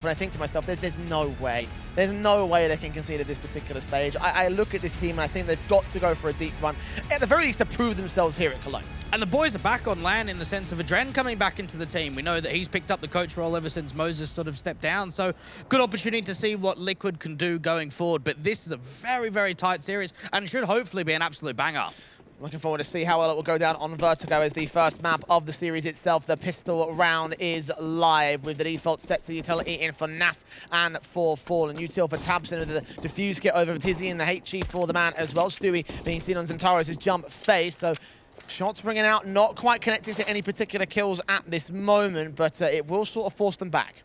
But I think to myself, there's no way. There's no way they can concede at this particular stage. I look at this team and I think they've got to go for a deep run, at the very least to prove themselves here at Cologne. And the boys are back on LAN in the sense of Adren coming back into the team. We know that he's picked up the coach role ever since Moses sort of stepped down. So good opportunity to see what Liquid can do going forward. But this is a very, very tight series and should hopefully be an absolute banger. Looking forward to see how well it will go down on Vertigo as the first map of the series itself. The pistol round is live with the default set to utility in for NAF and for Fallen. Util for Tabson with the defuse kit over Tizzy and the HE for the man as well. Stewie being seen on Zentaris' jump face. So shots ringing out, not quite connecting to any particular kills at this moment, but it will sort of force them back.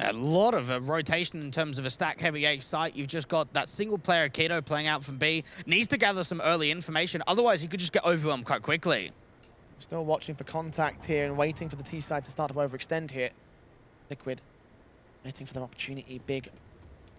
A lot of rotation in terms of a stack-heavy A site. You've just got that single player, Keto, playing out from B. Needs to gather some early information. Otherwise, he could just get overwhelmed quite quickly. Still watching for contact here and waiting for the T side to start to overextend here. Liquid waiting for their opportunity. Big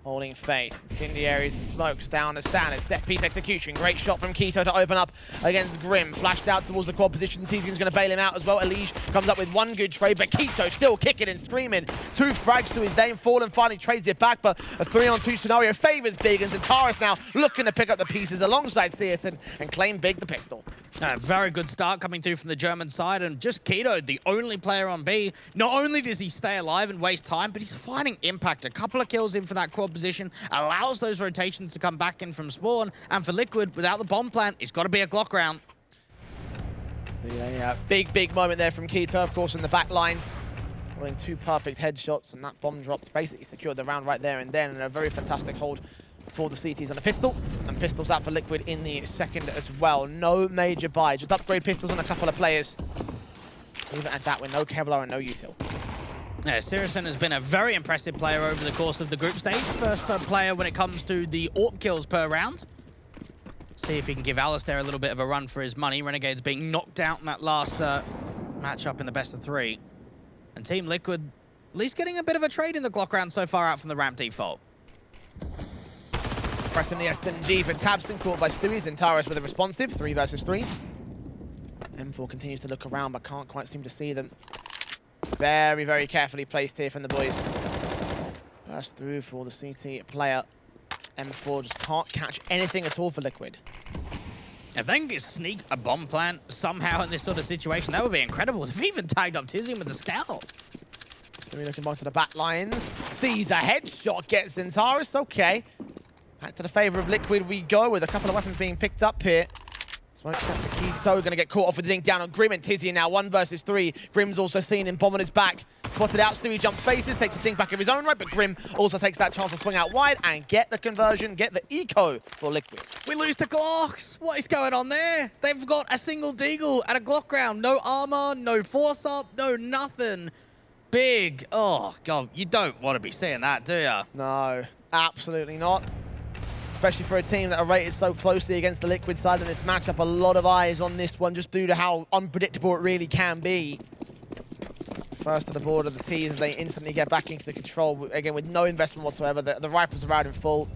holding face. Incendiaries and smokes down the standard. Set piece execution. Great shot from Keto to open up against Grim. Flashed out towards the quad position. Tizian's going to bail him out as well. Elige comes up with one good trade, but Keto still kicking and screaming. 2 frags to his name. Fallen finally trades it back, but a 3-on-2 scenario favors Big, and Zentaris now looking to pick up the pieces alongside CS and claim Big the pistol. A very good start coming through from the German side, and just Keto, the only player on B. Not only does he stay alive and waste time, but he's finding impact. A couple of kills in for that quad position, allows those rotations to come back in from spawn, and for Liquid, without the bomb plant, it's got to be a Glock round. Yeah, big moment there from Keto, of course, in the back lines. Rolling 2 perfect headshots, and that bomb dropped basically secured the round right there and then, and a very fantastic hold for the CTs on the pistol, and pistols out for Liquid in the second as well. No major buy, just upgrade pistols on a couple of players. Leave it at that with no Kevlar and no util. Yeah, Sirison has been a very impressive player over the course of the group stage. First player when it comes to the AWP kills per round. See if he can give Alistair a little bit of a run for his money. Renegades being knocked out in that last matchup in the best of 3. And Team Liquid at least getting a bit of a trade in the Glock round so far out from the ramp default. Pressing the SMG for Tabston, caught by Stewie. Zentaris with a responsive, 3 versus 3. M4 continues to look around, but can't quite seem to see them. Very, very carefully placed here from the boys. Burst through for the CT player. M4 just can't catch anything at all for Liquid. If they can sneak a bomb plant somehow in this sort of situation, that would be incredible. They've even tagged up Tizian with the scout. Stewie looking back to the back lines. Sees a headshot, gets Zentaris. Okay. Back to the favor of Liquid we go, with a couple of weapons being picked up here. Smoke shot to Keto, going to get caught off with the dink down on Grim and Tizian now, 1 versus 3. Grim's also seen him, bomb on his back. Spotted out, Stewie jumps faces, takes a dink back of his own right, but Grim also takes that chance to swing out wide and get the conversion, get the eco for Liquid. We lose to Glocks. What is going on there? They've got a single deagle at a Glock round. No armor, no force up, no nothing. Big. Oh, God, you don't want to be seeing that, do you? No, absolutely not. Especially for a team that are rated so closely against the Liquid side in this matchup. A lot of eyes on this one just due to how unpredictable it really can be. First to the board of the T's, they instantly get back into the control, again with no investment whatsoever. The rifles are out in full.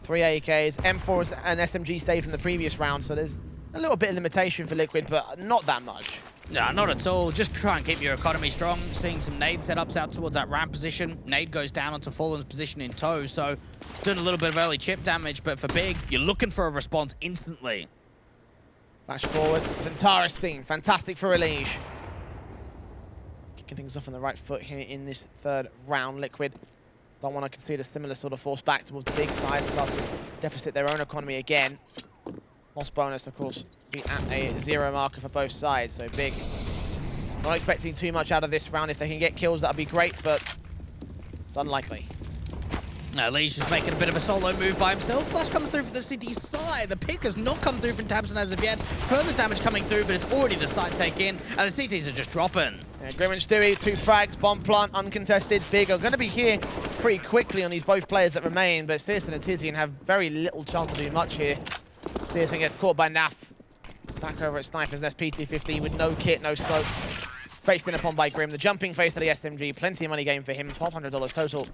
3 AKs, M4 and SMG stayed from the previous round, so there's a little bit of limitation for Liquid, but not that much. No, not at all. Just try and keep your economy strong. Seeing some nade setups out towards that ramp position. Nade goes down onto Fallen's position in tow, so doing a little bit of early chip damage, but for Big, you're looking for a response instantly. Flash forward, Zentaris seen. Fantastic for Elige. Kicking things off on the right foot here in this 3rd round. Liquid don't want to concede a similar sort of force back towards the Big side. Start to deficit their own economy again. Loss bonus, of course, be at a 0 marker for both sides, so Big. Not expecting too much out of this round. If they can get kills, that'd be great, but it's unlikely. Lee's just making a bit of a solo move by himself. Flash comes through for the city side. The pick has not come through from Tabson as of yet. Further damage coming through, but it's already the side take in, and the CTs are just dropping. Yeah, Grim and Stewie, 2 frags, bomb plant, uncontested. Big are going to be here pretty quickly on these both players that remain, but Sirison and Tizian have very little chance to do much here. Sirison gets caught by NAF. Back over at Sniper's Nest PT-15 with no kit, no smoke. Faced in upon by Grim. The jumping face to the SMG. Plenty of money game for him. $1,200 total.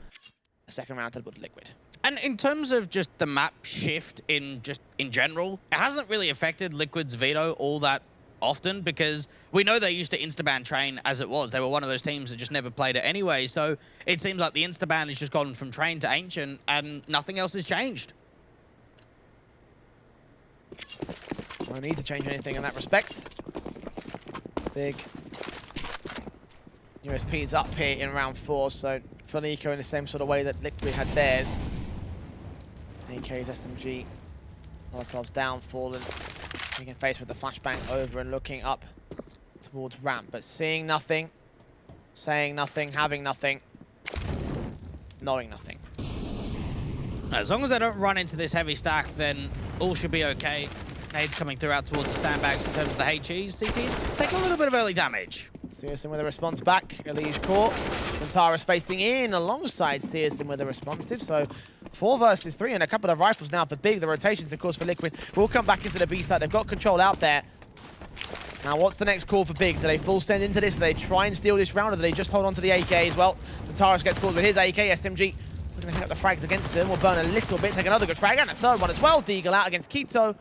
A second round to the Liquid. And in terms of just the map shift in general, it hasn't really affected Liquid's veto all that often because we know they used to Instaban train as it was. They were one of those teams that just never played it anyway. So it seems like the Instaban has just gone from train to ancient and nothing else has changed. No need to change anything in that respect. Big USP's up here in round 4, so Vertigo in the same sort of way that Liquid had theirs. AK's SMG, Molotov's down, fallen. Being faced with the flashbang over and looking up towards ramp, but seeing nothing, saying nothing, having nothing, knowing nothing. As long as I don't run into this heavy stack, then all should be okay. Nades coming through out towards the sandbags in terms of the HEs. CTs taking a little bit of early damage. Searson with a response back. Elige caught. Vantara's facing in alongside Searson with a responsive. So 4 versus 3 and a couple of rifles now for Big. The rotations, of course, for Liquid will come back into the B side. They've got control out there. Now, what's the next call for Big? Do they full send into this? Do they try and steal this round, or do they just hold on to the AK as well? Vantara gets called with his AK. SMG looking to pick up the frags against them. Will burn a little bit, take another good frag, and a third one as well. Deagle out against Keto.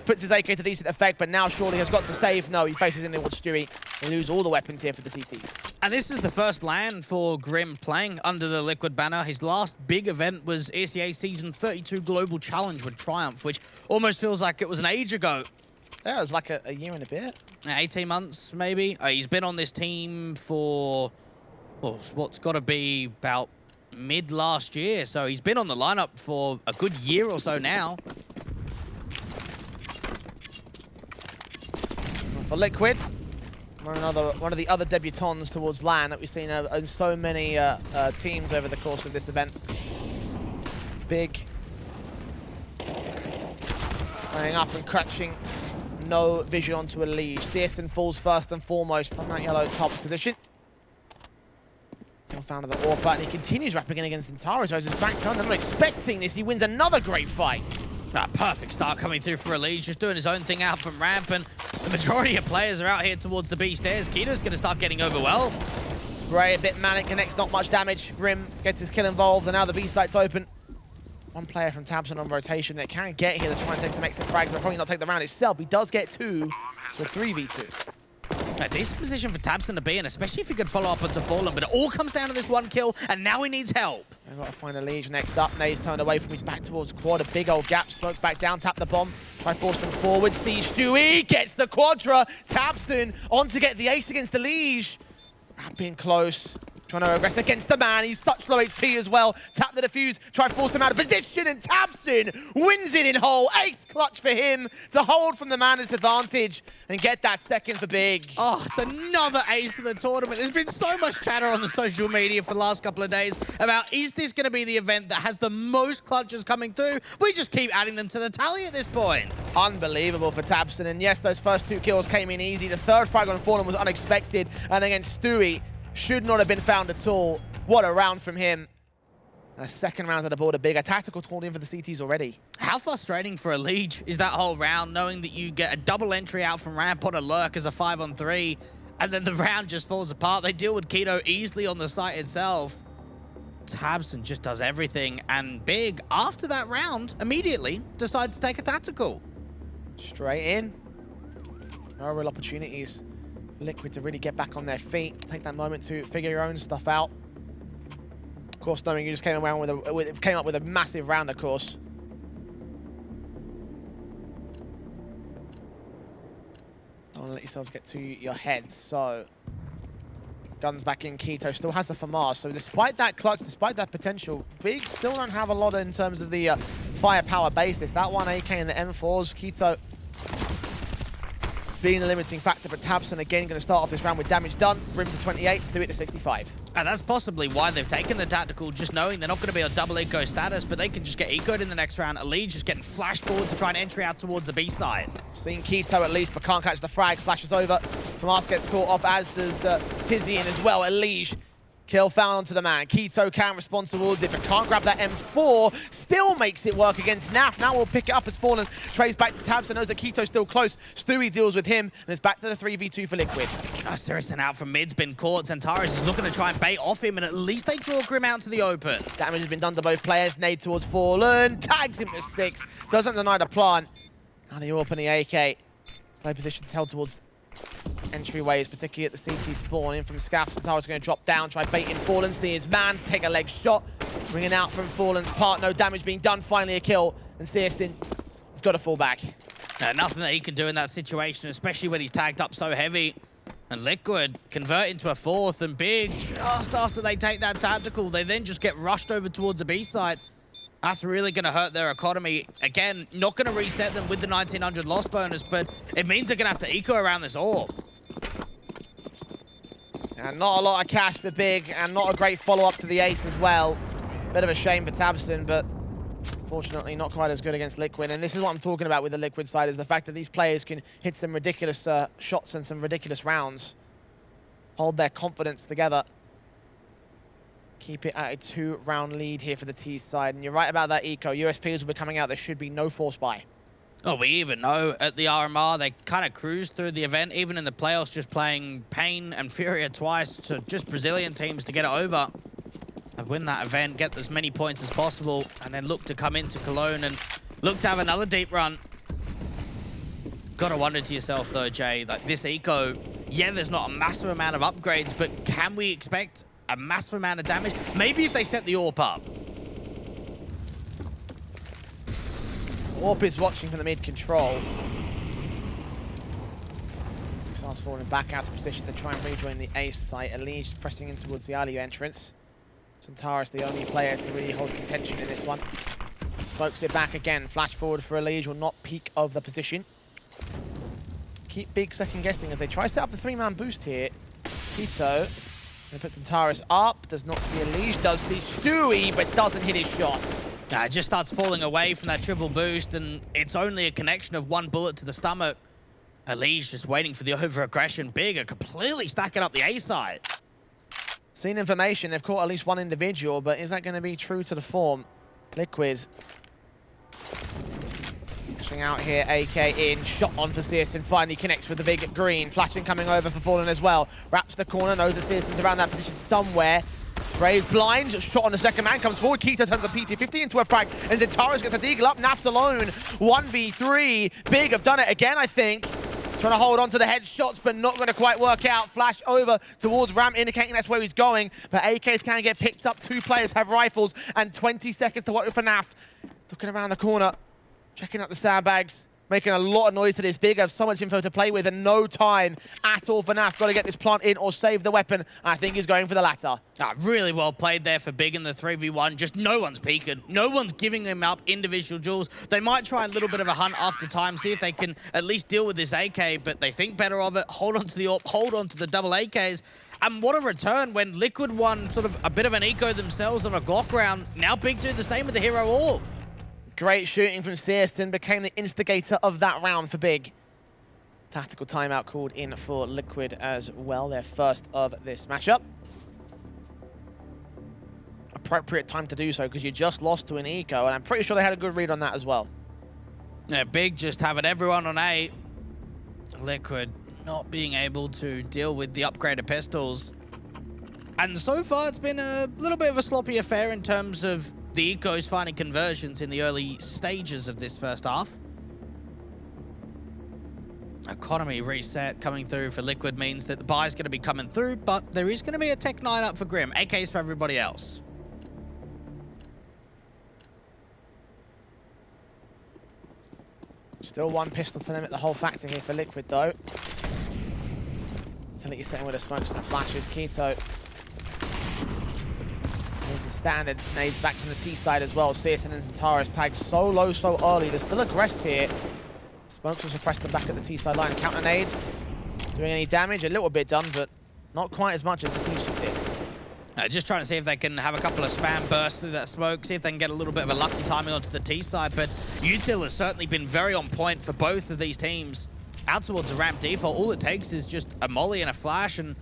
Puts his AK to decent effect, but now surely has got to save. No, he faces in towards Stewie. They lose all the weapons here for the CTs. And this is the first LAN for Grim playing under the Liquid banner. His last big event was ECA Season 32 Global Challenge with Triumph, which almost feels like it was an age ago. Yeah, it was like a year and a bit. 18 months, maybe. He's been on this team for, well, what's got to be about mid last year. So he's been on the lineup for a good year or so now. For Liquid, one of the other debutants towards LAN that we've seen in so many teams over the course of this event. Big. Playing up and crutching. No vision onto Elige. Searson falls first and foremost from that yellow top position. Found the AWP, and he continues wrapping in against Intaro. So his back turned. I'm not expecting this. He wins another great fight. A perfect start coming through for Elige, just doing his own thing out from ramp, and the majority of players are out here towards the B stairs. Kito's going to start getting overwhelmed. Spray a bit manic, connects not much damage. Grim gets his kill involved, and now the B site's open. One player from tabseN on rotation that can get here to try and take some extra frags, but probably not take the round itself. He does get 2, so 3v2. A decent position for tabseN to be in, especially if he could follow up onto Fallen, but it all comes down to this one kill, and now he needs help. They've got to find Elige next up. Nade's turned away from his back towards quad. A big old gap, smoked back down, tap the bomb. Try force them forward. Siege Stewie gets the quadra. tabseN on to get the ace against Elige. Wrapping close. Trying to aggress against the man. He's such low HP as well. Tap the defuse. Try force him out of position. And tabseN wins it in whole. Ace clutch for him to hold from the man at advantage and get that second for Big. Oh, it's another ace of the tournament. There's been so much chatter on the social media for the last couple of days about, is this going to be the event that has the most clutches coming through? We just keep adding them to the tally at this point. Unbelievable for tabseN. And yes, those first 2 kills came in easy. The third frag on Fallen was unexpected. And against Stewie, should not have been found at all. What a round from him. And a second round at the border. Big. A tactical called in for the CTs already. How frustrating for Elige is that whole round, knowing that you get a double entry out from ramp on a lurk as a 5-on-3, and then the round just falls apart. They deal with Kito easily on the site itself. tabseN just does everything, and Big, after that round, immediately decides to take a tactical. Straight in. No real opportunities. Liquid to really get back on their feet, take that moment to figure your own stuff out. Of course, knowing you just came around came up with a massive round, of course. Don't let yourselves get to your heads. So, guns back in. Keto still has the FAMAS. So, despite that clutch, despite that potential, Big still don't have a lot in terms of the firepower basis. That one AK and the M4s, Keto being the limiting factor, but tabseN again going to start off this round with damage done. Grim to 28, to do it to 65. And that's possibly why they've taken the tactical, just knowing they're not going to be on double eco status, but they can just get ecoed in the next round. Elige just getting flashed forward to try and entry out towards the B side. Seeing Keto at least, but can't catch the frag. Flashes over. FAMAS gets caught off, as does Tizian as well. Elige. Kill found onto the man. Keto can respond towards it, but can't grab that M4. Still makes it work against Naf. Now we'll pick it up as Fallen. Trays back to tabseN, knows that Keto's still close. Stewie deals with him, and it's back to the 3v2 for Liquid. Searson out from mid's been caught. Xantares is looking to try and bait off him, and at least they draw Grim out to the open. Damage has been done to both players. Nade towards Fallen. Tags him to 6. Doesn't deny the plant. Now the AWP and the AK. Play positions held towards entryways, particularly at the CT spawn. In from Scaff, Santaro's going to drop down, try baiting Fallen, see his man, take a leg shot. Bringing out from Fallen's part, no damage being done, finally a kill. And Searson has got to fall back. Nothing that he can do in that situation, especially when he's tagged up so heavy. And Liquid convert into a fourth, and Big, just after they take that tactical, they then just get rushed over towards the B side. That's really going to hurt their economy. Again, not going to reset them with the 1900 loss bonus, but it means they're going to have to eco around this orb. And not a lot of cash for Big, and not a great follow-up to the ace as well. Bit of a shame for Tabston, but fortunately not quite as good against Liquid. And this is what I'm talking about with the Liquid side, is the fact that these players can hit some ridiculous shots and some ridiculous rounds. Hold their confidence together. Keep it at a 2-round lead here for the T side. And you're right about that eco. USPs will be coming out. There should be no force buy. Oh, we even know at the RMR, they kind of cruised through the event, even in the playoffs, just playing Pain and Furia twice to just Brazilian teams to get it over. And win that event, get as many points as possible, and then look to come into Cologne and look to have another deep run. Gotta wonder to yourself, though, Jay, like this eco, yeah, there's not a massive amount of upgrades, but can we expect a massive amount of damage? Maybe if they set the AWP up. AWP is watching from the mid control. Starts falling back out of position to try and rejoin the ace site. Elise pressing in towards the Alio entrance. Santaro's the only player to really hold contention in this one. Smokes it back again. Flash forward for Elise will not peek of the position. Keep Big second guessing as they try to set up the 3-man boost here. Tito and puts Santaros up. Does not see Elise, does see Stewie, but doesn't hit his shot. It just starts falling away from that triple boost, and it's only a connection of one bullet to the stomach. Elise just waiting for the over-aggression. Big are completely stacking up the A side. Seen information, they've caught at least one individual, but is that going to be true to the form? Liquid. Pushing out here, AK in, shot on for Searson, finally connects with the big green. Flashing coming over for Fallen as well. Wraps the corner, knows that Searson's around that position somewhere. Sprays blind, shot on the second man, comes forward. Keto turns the PT-50 into a frag, and Zentaros gets a deagle up. Naf's alone, 1v3. Big have done it again, I think. Trying to hold on to the headshots, but not going to quite work out. Flash over towards Ramp, indicating that's where he's going. But AKs can get picked up. 2 players have rifles, and 20 seconds to work for Naf. Looking around the corner, checking out the sandbags. Making a lot of noise to this. Big have so much info to play with and no time at all for Naf. Got to get this plant in or save the weapon. I think he's going for the latter. Really well played there for Big in the 3v1. Just no one's peeking. No one's giving him up individual jewels. They might try a little bit of a hunt after time, see if they can at least deal with this AK, but they think better of it. Hold on to the AWP, hold on to the double AKs. And what a return when Liquid won sort of a bit of an eco themselves on a Glock round. Now Big do the same with the Hero AWP. Great shooting from Searson, became the instigator of that round for Big. Tactical timeout called in for Liquid as well, their first of this matchup. Appropriate time to do so because you just lost to an eco, and I'm pretty sure they had a good read on that as well. Yeah, Big just having everyone on A. Liquid not being able to deal with the upgraded pistols. And so far it's been a little bit of a sloppy affair in terms of the ecos finding conversions in the early stages of this first half. Economy reset coming through for Liquid means that the buy's going to be coming through, but there is going to be a Tech 9 up for Grim. AKs for everybody else. Still 1 pistol to limit the whole factor here for Liquid, though. I think he's sitting with the smokes and the flashes. Keto. There's the standards. Nades back from the T side as well. Searson and Zentaros tagged so low, so early. They're still aggressed here. Smokes will suppress them back at the T side line. Counter nades. Doing any damage? A little bit done, but not quite as much as the T should did. Just trying to see if they can have a couple of spam bursts through that smoke, see if they can get a little bit of a lucky timing onto the T side, but Util has certainly been very on point for both of these teams. Out towards a ramp default, all it takes is just a molly and a flash and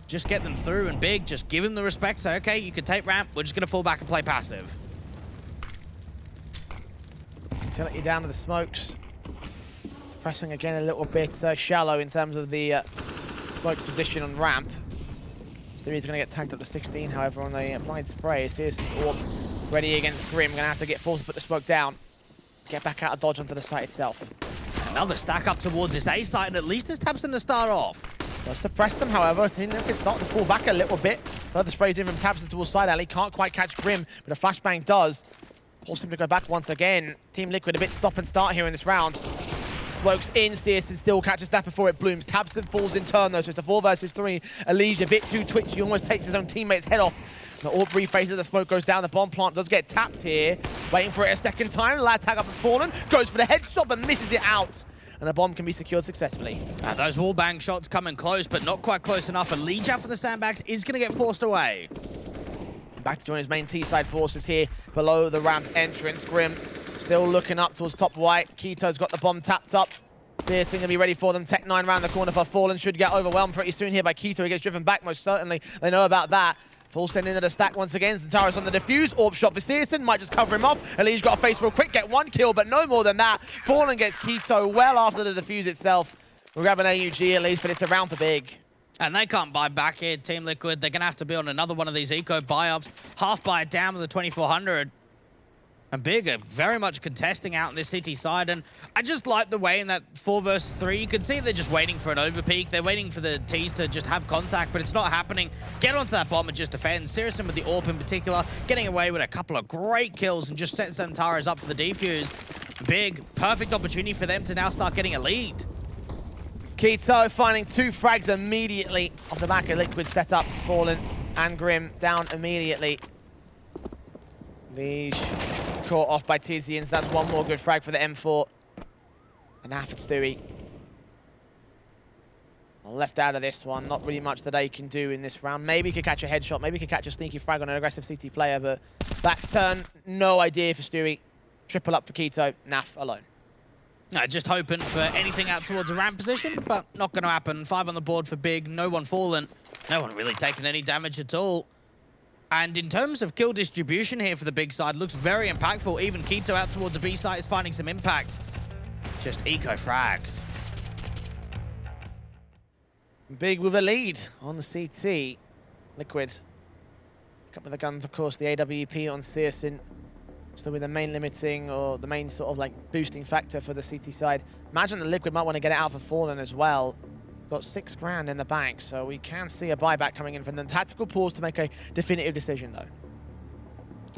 just get them through, and Big just give him the respect, say, okay, you can take ramp, we're just going to fall back and play passive. Utility down to the smokes. Suppressing again a little bit shallow in terms of the smoke position on ramp. He's going to get tagged up to 16, however, on the applied spray. Here's AWP ready against Grim. Going to have to get forced to put the smoke down. Get back out of dodge onto the site itself. Another stack up towards this A site, and at least it's Tabson to start off. Does suppress them, however. Team Liquid starting to fall back a little bit. Further sprays in from Tabson towards side alley. Can't quite catch Grim, but a flashbang does. Force him to go back once again. Team Liquid a bit stop and start here in this round. Smokes in, Searson still catches that before it blooms. Tabson falls in turn though, so it's a 4 versus 3. Elige a bit too twitchy, almost takes his own teammate's head off. The AWP rephases, the smoke goes down, the bomb plant does get tapped here. Waiting for it a second time, lad tag up and Fallen, goes for the headshot but misses it out. And the bomb can be secured successfully. Those wallbang shots coming close, but not quite close enough. And Elige out for the sandbags is going to get forced away. Back to join his main T-side forces here below the ramp entrance. Grim still looking up towards top right. Keto's got the bomb tapped up. Searson going to be ready for them. Tech 9 round the corner for Fallen. Should get overwhelmed pretty soon here by Keto. He gets driven back most certainly. They know about that. Full stand into the stack once again. Zentaris on the defuse. Orb shot for Searson. Might just cover him off. Elige got a face real quick. Get 1 kill, but no more than that. Fallen gets Keto well after the defuse itself. We'll grab an AUG at least, but it's a round for big. And they can't buy back here, Team Liquid. They're going to have to be on another one of these eco buy-ups. Half buy it down with the 2400. And Big are very much contesting out on this city side. And I just like the way in that 4 versus 3, you can see they're just waiting for an overpeak. They're waiting for the T's to just have contact, but it's not happening. Get onto that bomb and just defend. Searson with the AWP in particular, getting away with a couple of great kills and just setting Zentaris up for the defuse. Big, perfect opportunity for them to now start getting a lead. Keto finding 2 frags immediately off the back of Liquid setup. Fallen and Grim down immediately. Lige caught off by Tizians. That's 1 more good frag for the M4. And now for Stewie. Well, left out of this one. Not really much that they can do in this round. Maybe he could catch a headshot. Maybe he could catch a sneaky frag on an aggressive CT player. But back's turn, no idea for Stewie. Triple up for Keto. Naf alone. Just hoping for anything out towards a ramp position, but not going to happen. 5 on the board for Big. No one fallen. No one really taking any damage at all. And in terms of kill distribution here for the Big side, looks very impactful. Even Keto out towards the B side is finding some impact. Just eco frags. Big with a lead on the CT. Liquid. Up with the guns, of course, the AWP on Searson. Still with the main limiting or the main sort of like boosting factor for the CT side. Imagine the Liquid might want to get it out for Fallen as well. Got 6 grand in the bank, so we can see a buyback coming in from them. Tactical pause to make a definitive decision, though.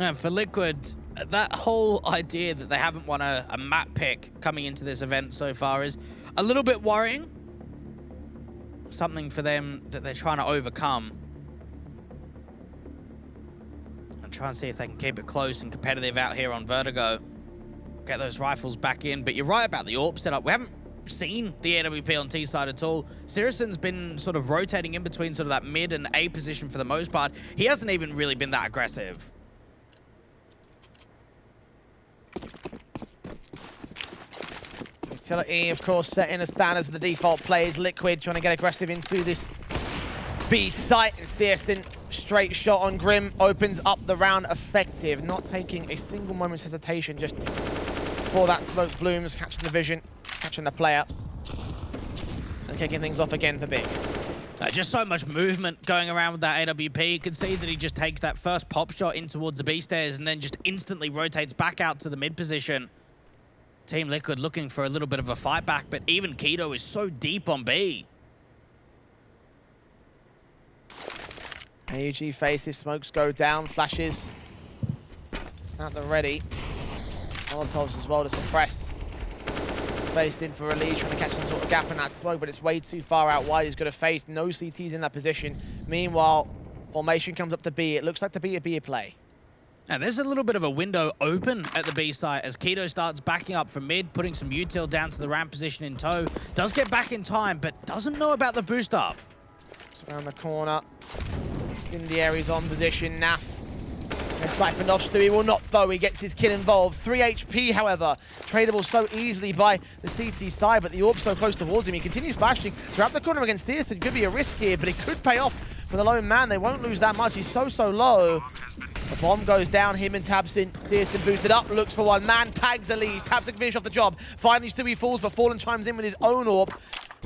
And for Liquid, that whole idea that they haven't won a map pick coming into this event so far is a little bit worrying. Something for them that they're trying to overcome. And try and see if they can keep it close and competitive out here on Vertigo. Get those rifles back in. But you're right about the AWP setup. We haven't seen the AWP on T side at all. Searson's been sort of rotating in between sort of that mid and A position for the most part. He hasn't even really been that aggressive. Utility, of course, set in as standards the default plays. Liquid trying to get aggressive into this B site, and Searson straight shot on Grim opens up the round effective, not taking a single moment's hesitation just before that smoke blooms, catching the vision, catching the player, and kicking things off again for Big. Just so much movement going around with that AWP. You can see that he just takes that first pop shot in towards the B stairs and then just instantly rotates back out to the mid position. Team Liquid looking for a little bit of a fight back, but even Keto is so deep on B. AUG faces, smokes go down, flashes at the ready. Molotovs as well to suppress. Faced in for Elige, trying to catch some sort of gap in that smoke, but it's way too far out wide. He's got to face no CTs in that position. Meanwhile, formation comes up to B. It looks like to be a B play. Now, there's a little bit of a window open at the B site as Keto starts backing up from mid, putting some util down to the ramp position in tow. Does get back in time, but doesn't know about the boost up. It's around the corner. Incendiary's on position. Naf has siphoned off. Stewie will not, though. He gets his kill involved. 3 HP, however. Tradable so easily by the CT side, but the AWP so close towards him. He continues flashing. Grab the corner against Searson. Could be a risk here, but it could pay off for the lone man. They won't lose that much. He's so low. The bomb goes down, him and Tabson. Searson boosted up, looks for one man, tags Elige. Tabson can finish off the job. Finally, Stewie falls, but Fallen chimes in with his own AWP.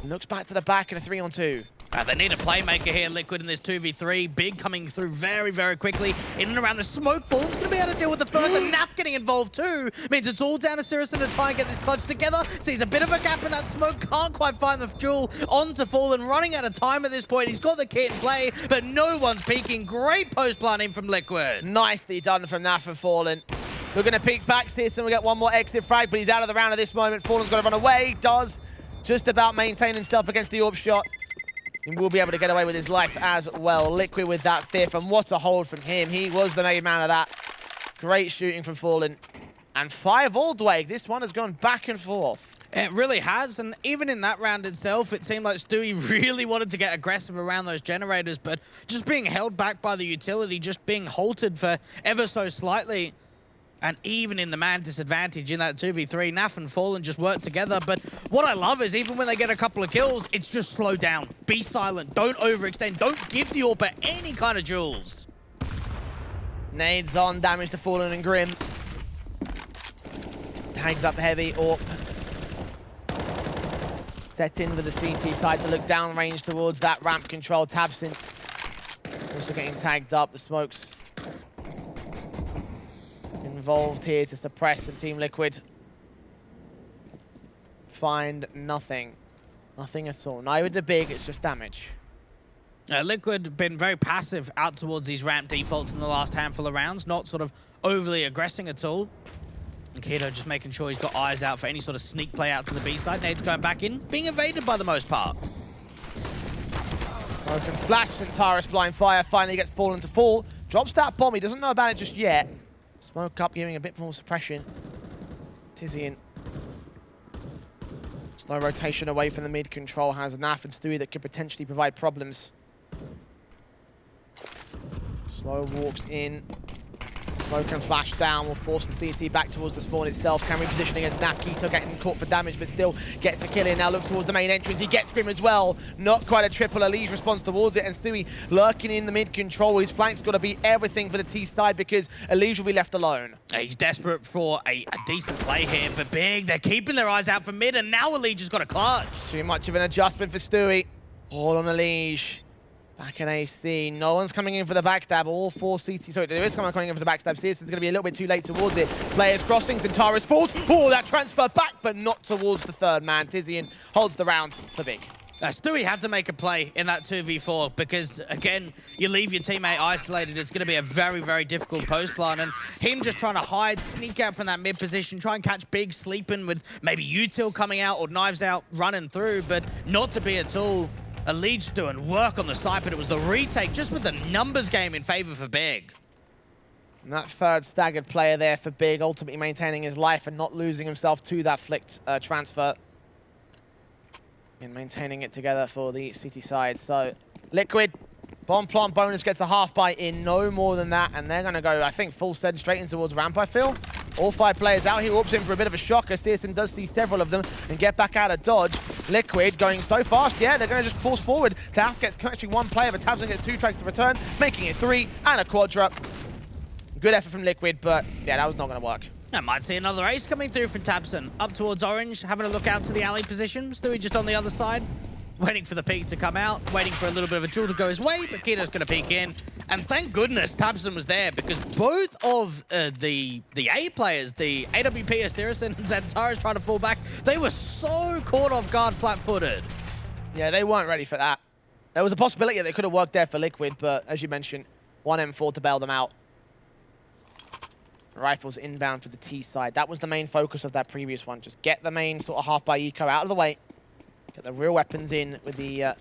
Looks back to the back in a 3-on-2. They need a playmaker here, Liquid, in this 2v3. Big coming through very, very quickly. In and around the smoke. Fallen's going to be able to deal with the first, and Naf getting involved too. Means it's all down to Sirison to try and get this clutch together. Sees a bit of a gap in that smoke. Can't quite find the duel onto Fallen. Running out of time at this point. He's got the kit in play, but no one's peeking. Great post planning from Liquid. Nicely done from Naf and Fallen. We're going to peek back. Sirison will get one more exit frag, but he's out of the round at this moment. Fallen's got to run away. Does just about maintain himself against the AWP shot. He will be able to get away with his life as well. Liquid with that fifth, and what a hold from him. He was the main man of that. Great shooting from Fallen. And 5 all, Dwayne. This one has gone back and forth. It really has, and even in that round itself, it seemed like Stewie really wanted to get aggressive around those generators, but just being held back by the utility, just being halted for ever so slightly. And even in the man disadvantage in that 2v3, Naf and Fallen just work together. But what I love is even when they get a couple of kills, it's just slow down. Be silent. Don't overextend. Don't give the AWP any kind of jewels. Nades on, damage to Fallen and Grim. Tags up heavy, AWP. Set in with the CT side to look downrange towards that ramp control. tabseN also getting tagged up. The smokes involved here to suppress the Team Liquid. Find nothing. Nothing at all. Neither the big, it's just damage. Liquid been very passive out towards these ramp defaults in the last handful of rounds, not sort of overly aggressing at all. And Keto just making sure he's got eyes out for any sort of sneak play out to the B side. Nade's going back in, being evaded by the most part. Smoke and flash, and Taurus blind fire finally gets Fallen to fall. Drops that bomb, he doesn't know about it just yet. Smoke up, giving a bit more suppression. Tizian. Slow rotation away from the mid control has Naf and Stewie that could potentially provide problems. Slow walks in. Smoke and flash down will force the CT back towards the spawn itself. Can reposition against Naf. Keto getting caught for damage, but still gets the kill in. Now look towards the main entrance. He gets Grim as well. Not quite a triple. Elige responds towards it, and Stewie lurking in the mid control. His flank's got to be everything for the T side because Elige will be left alone. He's desperate for a decent play here, but Big, they're keeping their eyes out for mid, and now Elige has got a clutch. Too much of an adjustment for Stewie. All on Elige. Back in AC, no one's coming in for the backstab. All 4 CT, sorry, there is someone coming in for the backstab. Searson's going to be a little bit too late towards it. Players crossings and Taurus falls. Oh, that transfer back, but not towards the third man. Tizian holds the round for Big. Stewie had to make a play in that 2v4 because, again, you leave your teammate isolated. It's going to be a very, very difficult post plan. And him just trying to hide, sneak out from that mid position, try and catch Big sleeping with maybe util coming out or knives out running through, but not to be at all. Elige doing work on the side, but it was the retake just with the numbers game in favor for Big. And that third staggered player there for Big, ultimately maintaining his life and not losing himself to that flicked transfer. And maintaining it together for the CT side. So, Liquid, bomb plant bonus gets a half buy in, no more than that. And they're going to go, I think, full send straight in towards ramp, I feel. All 5 players out. He warps in for a bit of a shocker. Searson does see several of them and get back out of dodge. Liquid going so fast, yeah, they're going to just force forward. Taf gets actually 1 player, but tabseN gets 2 tracks to return, making it 3 and a quadra. Good effort from Liquid, but yeah, that was not going to work. I might see another ace coming through from tabseN. Up towards orange, having a look out to the alley position. Stewie just on the other side, waiting for the peek to come out, waiting for a little bit of a jewel to go his way, but Keto's going to peek in. And thank goodness tabseN was there because both of the A players, the AWP Sirison and Xantares trying to fall back, they were so caught off guard flat-footed. Yeah, they weren't ready for that. There was a possibility that they could have worked there for Liquid, but as you mentioned, 1 M4 to bail them out. Rifles inbound for the T side. That was the main focus of that previous one. Just get the main sort of half by eco out of the way. Get the real weapons in with the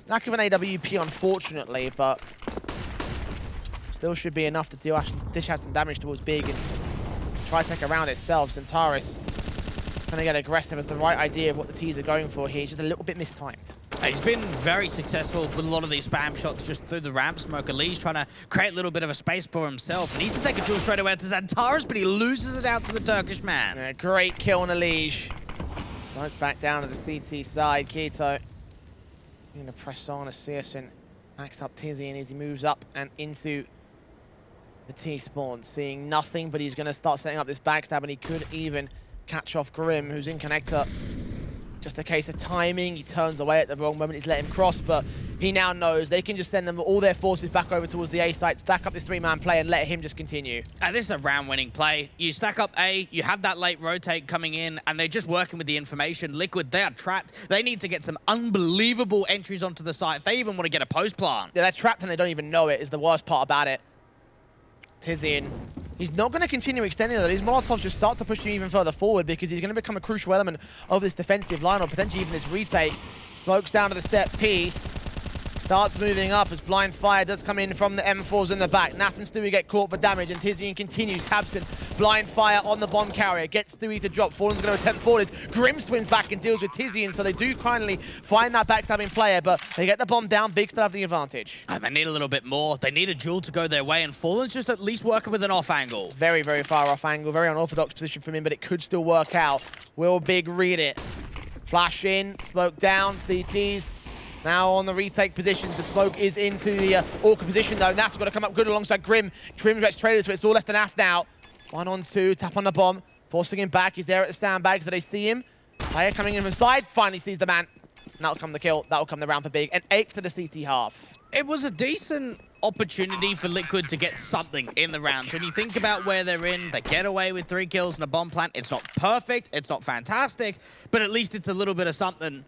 lack of an AWP, unfortunately, but still should be enough to dish out some damage towards Big and try to take around itself. Xantares trying to get aggressive as the right idea of what the T's are going for here. Just a little bit mistimed. He's been very successful with a lot of these spam shots just through the ramp. Smoke Elige trying to create a little bit of a space for himself. Needs to take a jewel straight away to Xantares, but he loses it out to the Turkish man. Yeah, great kill on Elige. Smoke back down to the CT side. Keto going to press on as Searson backs up Tizian as he moves up and into the T spawn. Seeing nothing, but he's going to start setting up this backstab, and he could even catch off Grim, who's in connector. Just a case of timing. He turns away at the wrong moment. He's let him cross, but he now knows they can just send them all their forces back over towards the A site, stack up this 3-man play, and let him just continue. This is a round-winning play. You stack up A, you have that late rotate coming in, and they're just working with the information. Liquid, they are trapped. They need to get some unbelievable entries onto the site if they even want to get a post plant. Yeah, they're trapped and they don't even know it, is the worst part about it. Tizian, he's not going to continue extending though. These Molotovs just start to push him even further forward because he's going to become a crucial element of this defensive line, or potentially even this retake. Smokes down to the step piece. Starts moving up as blind fire does come in from the M4s in the back. Naf and Stewie get caught for damage, and Tizian continues. Tabson, blind fire on the bomb carrier, gets Stewie to drop. Fallen's going to attempt borders. Grim swims back and deals with Tizian, so they do finally find that backstabbing player, but they get the bomb down. Big still have the advantage. And they need a little bit more. They need a duel to go their way, and Fallen's just at least working with an off angle. Very, very far off angle. Very unorthodox position from him, but it could still work out. Will Big read it? Flash in, smoke down, CTs. Now on the retake position, the smoke is into the Orca position though. Naf's got to come up good alongside Grim. Grim's Rex Traders, so it's all left to Naf now. 1-on-2, tap on the bomb. Forcing him back, he's there at the sandbags, so they see him. Player coming in from the side, finally sees the man. And that'll come the kill, that'll come the round for Big. And 8th to the CT half. It was a decent opportunity for Liquid to get something in the round. When you think about where they're in, they get away with 3 kills and a bomb plant. It's not perfect, it's not fantastic, but at least it's a little bit of something.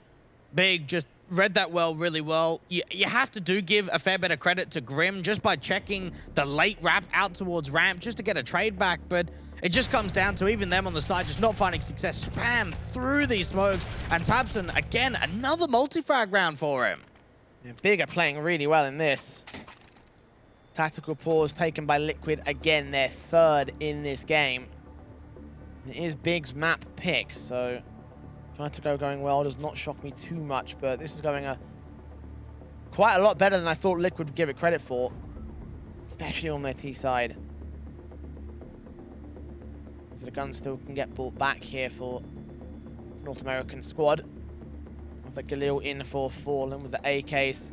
Big just read that really well. You have to give a fair bit of credit to Grim just by checking the late wrap out towards ramp just to get a trade back, but it just comes down to even them on the side just not finding success. Spam through these smokes, and Tabson, again, another multi-frag round for him. Yeah, Big are playing really well in this. Tactical pause taken by Liquid again, their 3rd in this game. It is Big's map pick, so Vertigo going well does not shock me too much, but this is going quite a lot better than I thought Liquid would give it credit for, especially on their T side. So the gun still can get brought back here for North American squad. With the Galil in for Fallen with the AKs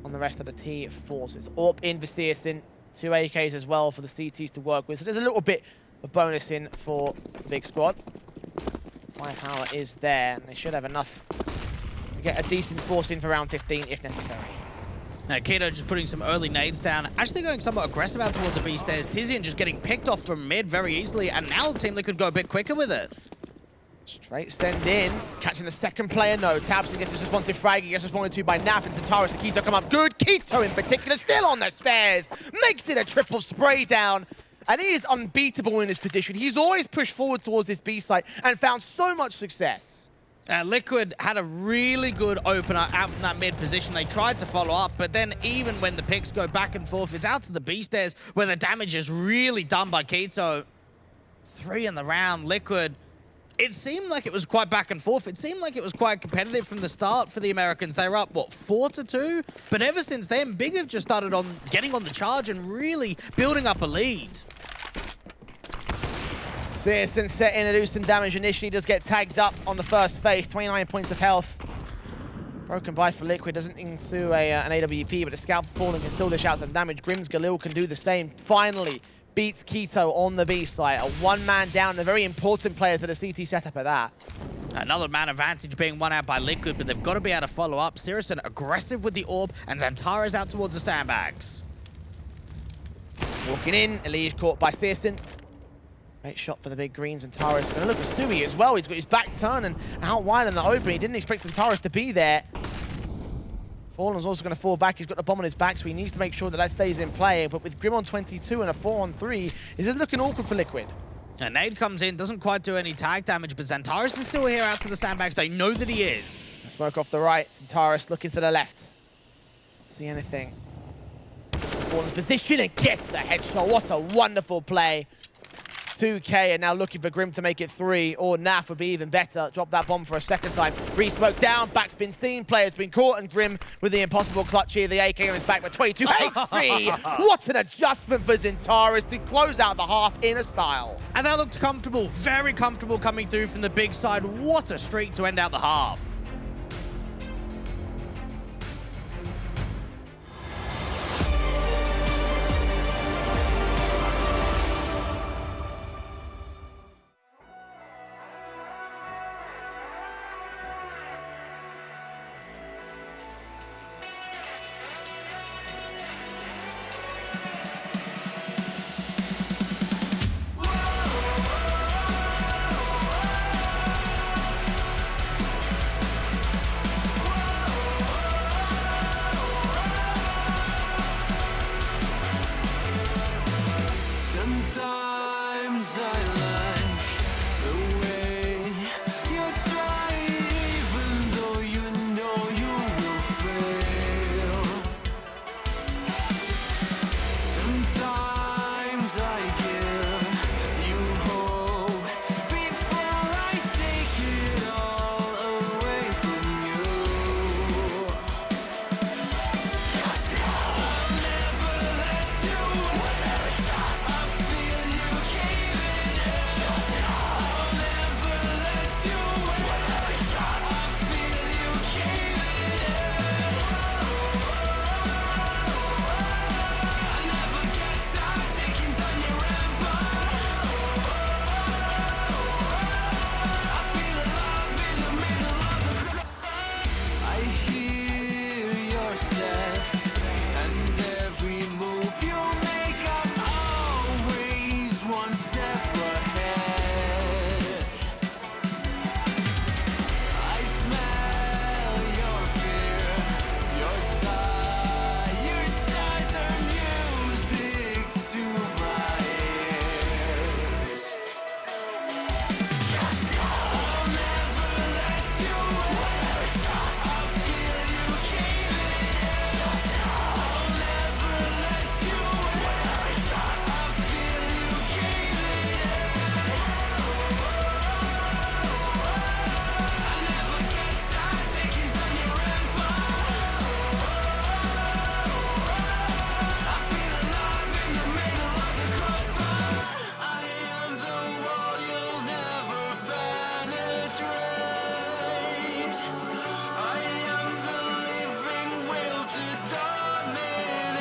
on the rest of the T forces. Orp in for Searson, 2 AKs as well for the CTs to work with. So there's a little bit of bonus in for the big squad. Firepower is there, and they should have enough to get a decent force in for round 15 if necessary. Keto just putting some early nades down, actually going somewhat aggressive out towards the B stairs. Tizian just getting picked off from mid very easily, and now Team Liquid go a bit quicker with it. Straight send in, catching the second player, no. Tabson gets his responsive frag, he gets responded to by Naf, and Centaurus and Keto come up good. Keto in particular, still on the spares, makes it a triple spray down. And he is unbeatable in this position. He's always pushed forward towards this B site and found so much success. Liquid had a really good opener out from that mid position. They tried to follow up, but then even when the picks go back and forth, it's out to the B stairs where the damage is really done by Keto. 3 in the round. Liquid, it seemed like it was quite back and forth. It seemed like it was quite competitive from the start for the Americans. They were up, what, 4-2? But ever since then, Big have just started on getting on the charge and really building up a lead. Searson set in to do some damage initially, does get tagged up on the first phase, 29 points of health. Broken by for Liquid, doesn't into an AWP, but a scalp falling can still dish out some damage. Grim's Galil can do the same. Finally beats Keto on the B site. A 1-man down, a very important player to the CT setup at that. Another man advantage being won out by Liquid, but they've got to be able to follow up. Searson aggressive with the orb, and Xantares out towards the sandbags. Walking in, Elise caught by Searson. Great shot for the big greens, and Taris going to look at Stewie as well. He's got his back turn and out wide in the open. He didn't expect Taris to be there. Fallen's also going to fall back. He's got the bomb on his back, so he needs to make sure that stays in play. But with Grim on 22 and a 4-on-3, this is looking awkward for Liquid. A nade comes in, doesn't quite do any tag damage, but Xantares is still here out to the sandbags. They know that he is. Smoke off the right. Taris looking to the left. Don't see anything. Fallen's position and gets the headshot. What a wonderful play. 2K, and now looking for Grim to make it 3, or Naf would be even better. Drop that bomb for a second time. Re-smoke down, back's been seen, player's been caught, and Grim with the impossible clutch here. The AK on his back, but 22 HP. What an adjustment for Xantares to close out the half in a style. And that looked comfortable, very comfortable coming through from the big side. What a streak to end out the half. Sometimes I like the way you try, even though you know you will fail. Sometimes I give you hope before I take it all away from you. Just know I'll never let you win. I feel you caving in. Just know I'll never let you win. I feel you caving in. I never get tired taking down your empire. I feel alive in the middle of the crowd. I hear your steps and every move you make. I'm always one step ahead. I smell your fear, your tired sighs are music to my ears. Just know I'll never let you win. I feel you caving in. Just know I'll never let you win. I feel you caving in. I never get tired taking down your empire. I feel alive in the middle of the crossfire. I am the wall you'll never penetrate. I am the living will to dominate.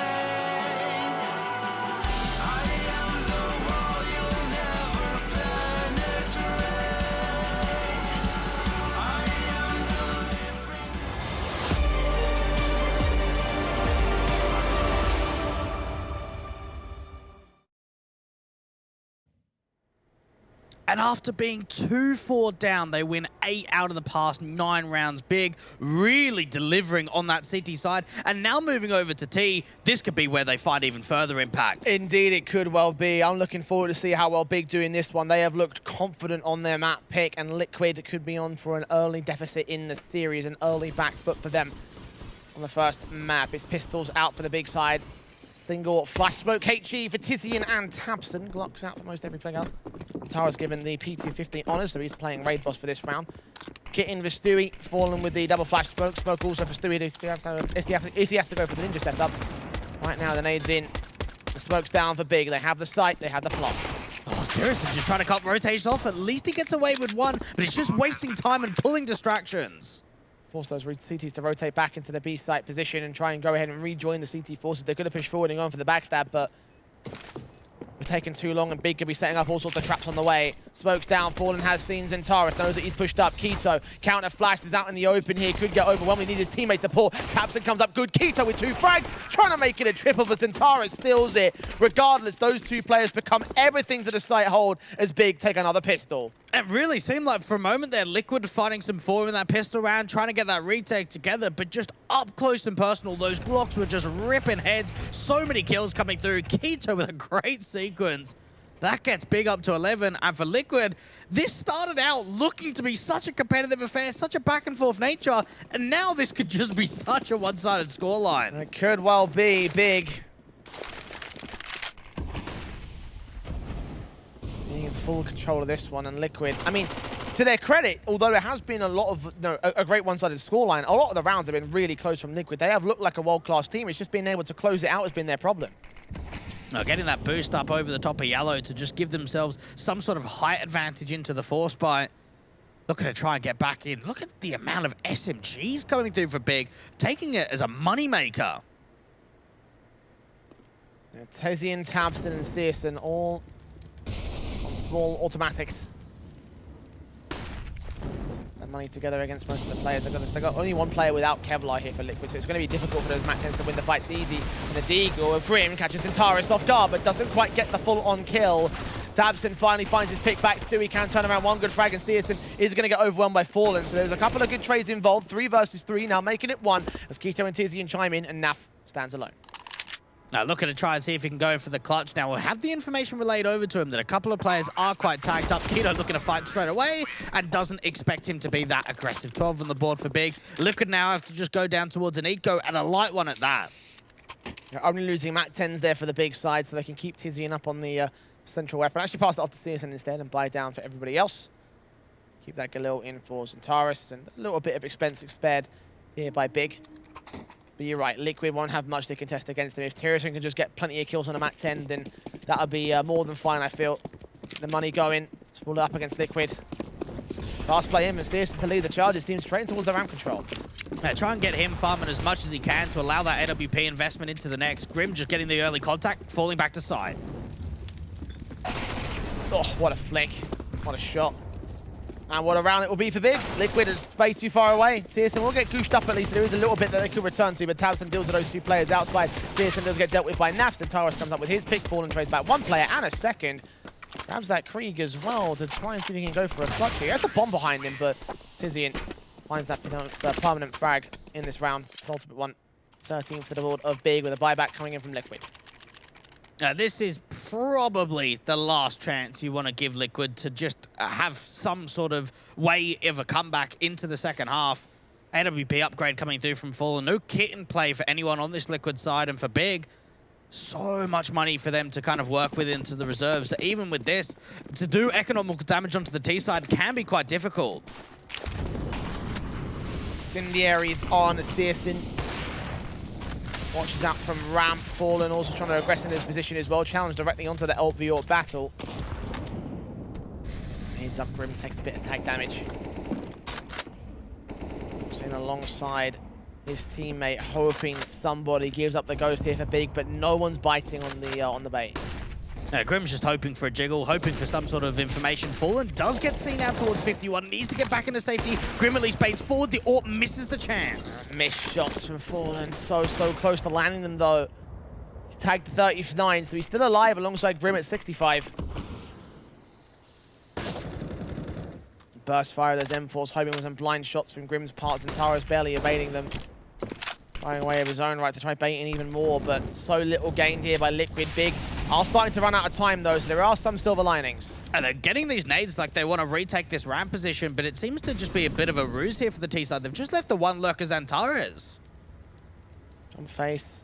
I am the wall you'll never penetrate. I am the living. And after being 2-4 down, they win 8 out of the past 9 rounds. Big, really delivering on that CT side. And now moving over to T, this could be where they find even further impact. Indeed, it could well be. I'm looking forward to see how well Big do in this one. They have looked confident on their map pick, and Liquid could be on for an early deficit in the series, an early back foot for them on the first map. It's pistols out for the Big side. Single flash smoke, HG for Tizian and Tabson. Glocks out for most every player. Tara's given the P250 honours, so he's playing Raid Boss for this round. Kit in for Stewie, fallen with the double flash smoke. Smoke also for Stewie if he has to go for the ninja setup. Right now, the nade's in. The smoke's down for Big. They have the sight, they have the plot. Oh, seriously, just trying to cut rotations off. At least he gets away with one, but it's just wasting time and pulling distractions. Force those CTs to rotate back into the B site position and try and go ahead and rejoin the CT forces. They could have pushed forward and gone for the backstab, but we're taking too long, and Big could be setting up all sorts of traps on the way. Smoke's down, Fallen has seen Zentaris, knows that he's pushed up. Keto, counter flash, is out in the open here, could get overwhelmed, he needs his teammate support. Capson comes up good, Keto with 2 frags, trying to make it a triple, but Zentaris steals it. Regardless, those 2 players become everything to the site hold as Big take another pistol. It really seemed like for a moment there, Liquid finding some form in that pistol round, trying to get that retake together, but just up close and personal, those Glocks were just ripping heads. So many kills coming through. Keto with a great sequence. That gets Big up to 11, and for Liquid, this started out looking to be such a competitive affair, such a back and forth nature, and now this could just be such a one-sided scoreline. It could well be. Big being in full control of this one, and Liquid, I mean, to their credit, although it has been a lot of, a great one-sided scoreline, a lot of the rounds have been really close from Liquid. They have looked like a world-class team. It's just being able to close it out has been their problem. Now, getting that boost up over the top of Yellow to just give themselves some sort of height advantage into the force bite. Looking to try and get back in. Look at the amount of SMGs coming through for Big, taking it as a moneymaker. Tizian, Tabson, and Searson all on small automatics. That money together against most of the players. They've got only 1 player without Kevlar here for Liquid, so it's going to be difficult for those Mac-10s to win the fight easy. And the Deagle of Grim catches Zentaris off guard, but doesn't quite get the full-on kill. Tabson finally finds his pick back. Stewie can turn around 1 good frag, and Searson is going to get overwhelmed by Fallen. So there's a couple of good trades involved. 3 versus 3, now making it 1 as Keto and Tizian chime in, and Naf stands alone. Now looking to try and see if he can go in for the clutch. Now we'll have the information relayed over to him that a couple of players are quite tagged up. Keto looking to fight straight away and doesn't expect him to be that aggressive. 12 on the board for Big. Liquid now have to just go down towards an eco and a light one at that. They're only losing Mac 10s there for the Big side, so they can keep Tizian up on the central weapon. Actually pass it off to CSN instead and buy down for everybody else. Keep that Galil in for Zentaris, and a little bit of expense spared here by Big. But you're right, Liquid won't have much to contest against them. If Tyrion can just get plenty of kills on a Mac 10, then that'll be more than fine, I feel. The money going to pull it up against Liquid. Fast play him and Steers to lead the charges. Team straight towards the ramp control. Yeah, try and get him farming as much as he can to allow that AWP investment into the next. Grim just getting the early contact, falling back to side. Oh, what a flick. What a shot. And what a round it will be for Big. Liquid is way too far away. CSN will get goosed up at least. There is a little bit that they could return to, but Tabson deals with those two players outside. CSN does get dealt with by Nafs, and Taurus comes up with his pick. Fallen trades back one player and a second. Grabs that Krieg as well to try and see if he can go for a clutch here. He has the bomb behind him, but Tizian finds that permanent frag in this round. Ultimate one. 13th to the board of Big with a buyback coming in from Liquid. This is probably the last chance you want to give Liquid to just have some sort of way of a comeback into the second half. AWP upgrade coming through from Fallen. No kit in play for anyone on this Liquid side, and for Big, so much money for them to kind of work with into the reserves. So even with this, to do economical damage onto the T side can be quite difficult. Incendiaries on the Steerson. Watches out from ramp. Fallen also trying to aggress in this position as well. Challenge directly onto the LVO battle. Heads up, Grim takes a bit of tag damage. Staying alongside his teammate, hoping somebody gives up the ghost here for Big, but no one's biting on the bait. Grim's just hoping for a jiggle, hoping for some sort of information. Fallen does get seen out towards 51, needs to get back into safety. Grim at least baits forward, the AWP misses the chance. Missed shots from Fallen, so close to landing them though. He's tagged 39, so he's still alive alongside Grim at 65. Burst fire of those M4s, hoping with some blind shots from Grim's parts, and Tara's barely evading them. Firing away of his own right to try baiting even more, but so little gained here by Liquid. Big are starting to run out of time though, so there are some silver linings. And they're getting these nades like they want to retake this ramp position, but it seems to just be a bit of a ruse here for the T side. They've just left the one lurker Zantares. On face,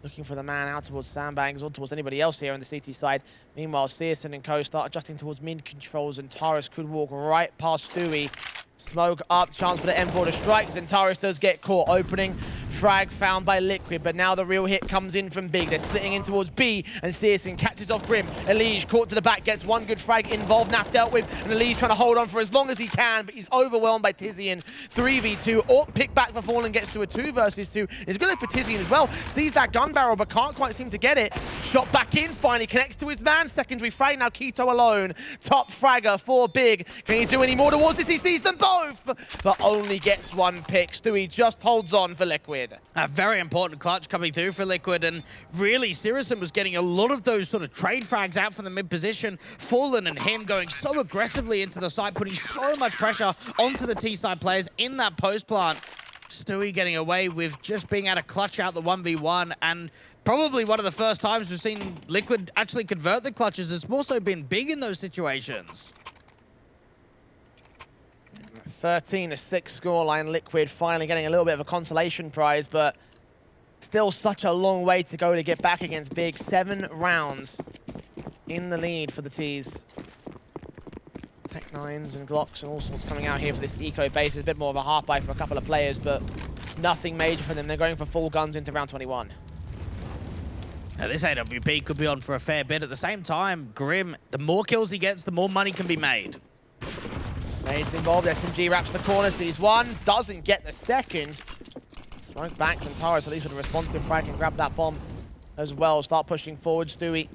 looking for the man out towards Sandbags or towards anybody else here on the CT side. Meanwhile, Searson and co start adjusting towards mid controls, and Taurus could walk right past Stewie. Smoke up, chance for the M4 to strike. Zentaris does get caught. Opening frag found by Liquid, but now the real hit comes in from Big. They're splitting in towards B, and Searson catches off Grim. Elige caught to the back, gets one good frag involved. Naf dealt with, and Elige trying to hold on for as long as he can, but he's overwhelmed by Tizian. 3v2, or pick back for Fallen, gets to a 2 versus 2. He's going to look for Tizian as well. Sees that gun barrel, but can't quite seem to get it. Shot back in, finally connects to his man. Secondary frag, now Keto alone. Top fragger for Big. Can he do any more towards this? He sees them both, but only gets one pick. Stewie just holds on for Liquid. A very important clutch coming through for Liquid, and really Sirison was getting a lot of those sort of trade frags out from the mid position. Fallen and him going so aggressively into the site, putting so much pressure onto the T-side players in that post plant. Stewie getting away with just being able to clutch out the 1v1, and probably one of the first times we've seen Liquid actually convert the clutches. It's more so been Big in those situations. 13-6 scoreline. Liquid finally getting a little bit of a consolation prize, but still such a long way to go to get back against Big. 7 rounds in the lead for the T's. Tech 9s and Glocks and all sorts coming out here for this eco base. It's a bit more of a half-buy for a couple of players, but nothing major for them. They're going for full guns into round 21. Now, this AWP could be on for a fair bit. At the same time, Grim, the more kills he gets, the more money can be made. Nades involved, SMG wraps the corner, sees one, doesn't get the second. Smoke back, Zentaris at least with a responsive frag can grab that bomb as well. Start pushing forward, Stewie.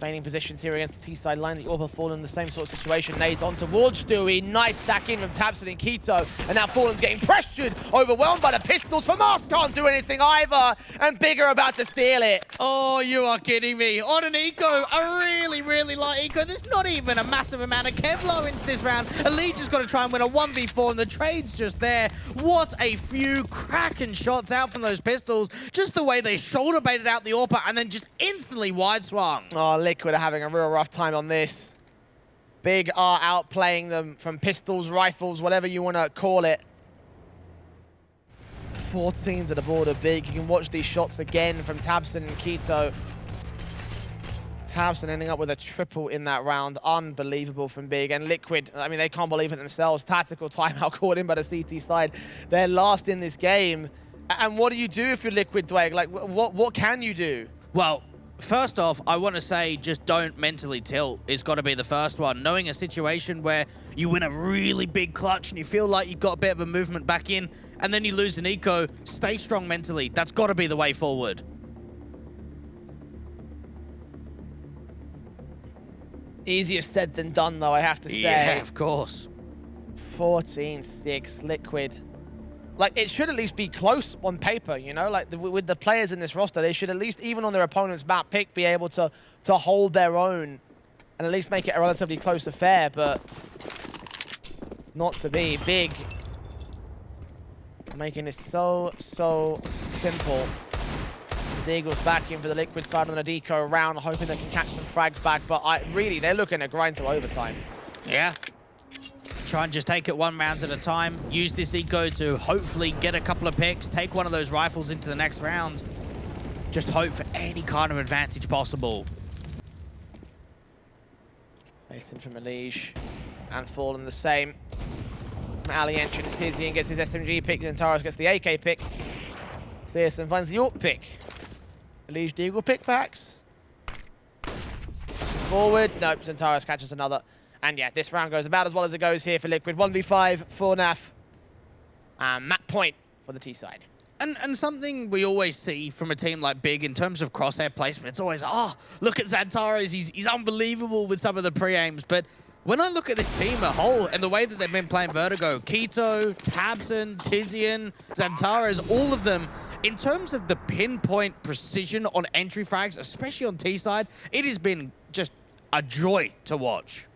Feigning positions here against the T-side line. The Orb have fallen in the same sort of situation. Nades on towards Stewie. Nice stack in from Tabson and Keto. And now Fallen's getting pressured, overwhelmed by the pistols. Famas can't do anything either. And Big are about to steal it. Oh, you are kidding me. On an eco, a really, really light eco. There's not even a massive amount of Kevlar into this round. Elite just got to try and win a 1v4, and the trade's just there. What a few cracking shots out from those pistols. Just the way they shoulder baited out the AWPer and then just instantly wide swung. Oh, Liquid are having a real rough time on this. Big are outplaying them from pistols, rifles, whatever you want to call it. 14 to the border, Big. You can watch these shots again from Tabson and Keto. Tabson ending up with a triple in that round. Unbelievable from Big. And Liquid, I mean, they can't believe it themselves. Tactical timeout called in by the CT side. They're last in this game. And what do you do if you're Liquid, Dwayne? Like, what can you do? Well, first off, I want to say just don't mentally tilt. It's got to be the first one. Knowing a situation where you win a really big clutch and you feel like you've got a bit of a movement back in, and then you lose an eco, stay strong mentally. That's got to be the way forward. Easier said than done, though, I have to say. Yeah, of course. 14-6, Liquid. Like, it should at least be close on paper, you know? Like, with the players in this roster, they should at least, even on their opponent's map pick, be able to hold their own and at least make it a relatively close affair, but not to be. Big. Making this so simple. Deagle's back in for the Liquid side on the deco around, hoping they can catch some frags back, but really, they're looking to grind to overtime. Yeah. Try and just take it one round at a time. Use this eco to hopefully get a couple of picks, take one of those rifles into the next round. Just hope for any kind of advantage possible. Facing from Elige and Fallen the same. Ali entrance, Tizian gets his SMG pick, Zentaros gets the AK pick. Searson finds the AWP pick. Elige Deagle pickbacks. Forward, nope, Zentaros catches another. And yeah, this round goes about as well as it goes here for Liquid. 1v5 for NAF. Map point for the T side. And something we always see from a team like Big in terms of crosshair placement, it's always, oh, look at Zantares, he's unbelievable with some of the pre-aims. But when I look at this team as a whole and the way that they've been playing Vertigo, Keto, Tabson, Tizian, Zantares, all of them, in terms of the pinpoint precision on entry frags, especially on T side, it has been just a joy to watch.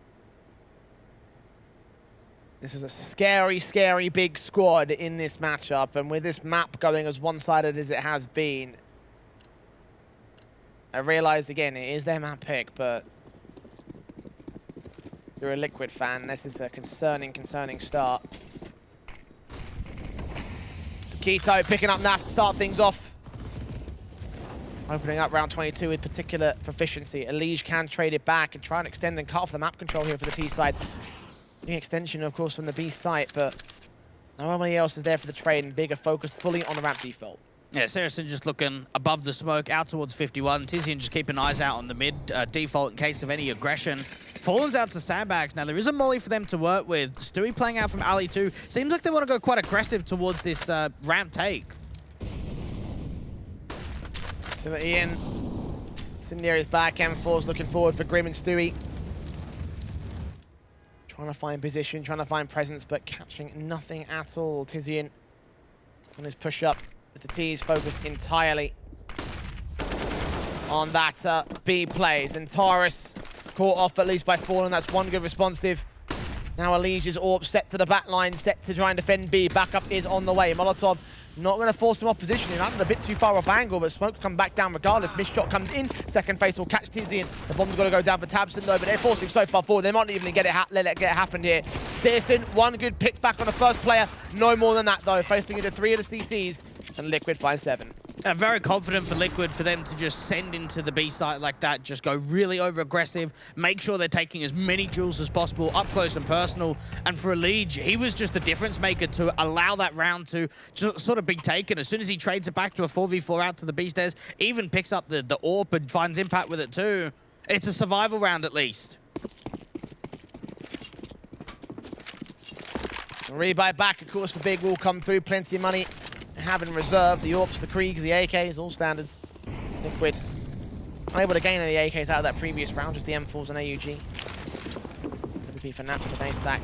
This is a scary, scary big squad in this matchup, and with this map going as one-sided as it has been, I realize again it is their map pick, but if you're a Liquid fan, this is a concerning start. Keto picking up NAF to start things off. Opening up round 22 with particular proficiency. Elige can trade it back and try and extend and cut off the map control here for the T side. The extension, of course, from the B site, but nobody else is there for the trade, and Big are focused fully on the ramp default. Yeah, Saracen just looking above the smoke, out towards 51. Tizian just keeping eyes out on the mid default in case of any aggression. Fallen's out to sandbags. Now, there is a molly for them to work with. Stewie playing out from alley 2. Seems like they want to go quite aggressive towards this ramp take. To the Ian. Cindy is back. M4's looking forward for Grim and Stewie. Trying to find position, trying to find presence, but catching nothing at all. Tizian on his push-up as the T is focused entirely on that B plays. And Taurus caught off at least by Fallen. That's one good responsive. Now Elige's AWP set to the back line, set to try and defend B. Backup is on the way. Molotov not going to force him off position. He landed a bit too far off angle, but Smoke's come back down regardless. Missed shot comes in. Second face will catch Tizian. The bomb's got to go down for Tabson though, but they're forcing so far forward. They might not even let it get happen here. Searson, one good pick back on the first player. No more than that though. Facing into 3 of the CTs, and Liquid finds 7. Very confident for Liquid for them to just send into the B site like that, just go really over-aggressive, make sure they're taking as many duels as possible, up close and personal. And for Elige, he was just the difference maker to allow that round to just sort of be taken. As soon as he trades it back to a 4v4 out to the B stairs, even picks up the AWP and finds impact with it too. It's a survival round at least. Rebuy back, of course, for Big will come through. Plenty of money have in reserve. The AWPs, the Kriegs, the AKs, all standards. Liquid unable to gain any AKs out of that previous round, just the M4s and AUG. Typically for Nap with the base stack.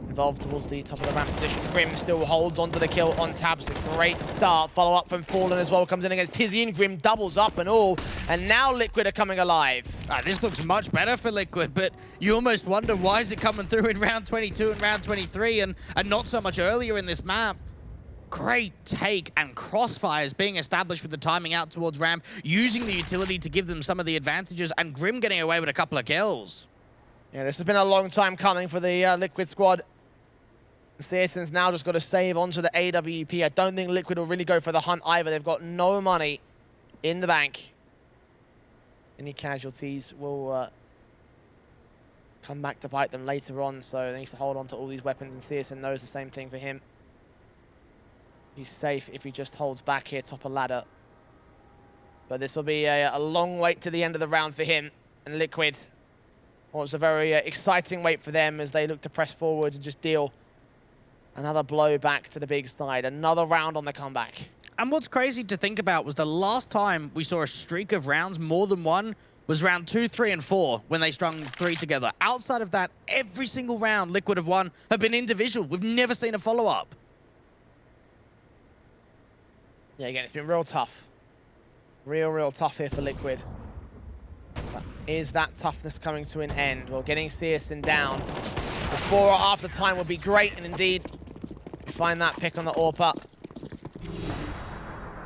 Involved towards the top of the ramp position. Grim still holds onto the kill on tabs. A great start. Follow up from Fallen as well. Comes in against Tizzy and Grim doubles up and all. And now Liquid are coming alive. This looks much better for Liquid, but you almost wonder why is it coming through in round 22 and round 23 and not so much earlier in this map. Great take and crossfires being established with the timing out towards ramp, using the utility to give them some of the advantages, and Grim getting away with a couple of kills. Yeah, this has been a long time coming for the Liquid squad. CSGO's now just got to save onto the AWP. I don't think Liquid will really go for the hunt either. They've got no money in the bank. Any casualties will come back to bite them later on, so they need to hold on to all these weapons, and CSGO knows the same thing for him. He's safe if he just holds back here, top of ladder. But this will be a long wait to the end of the round for him. And Liquid, well, it's a very exciting wait for them as they look to press forward and just deal another blow back to the big side. Another round on the comeback. And what's crazy to think about was the last time we saw a streak of rounds, more than one, was round 2, 3, and 4 when they strung 3 together. Outside of that, every single round Liquid have won have been individual. We've never seen a follow-up. Yeah, again, it's been real tough. Real tough here for Liquid. But is that toughness coming to an end? Well, getting CSGO down before or after time would be great, and indeed, find that pick on the AWP.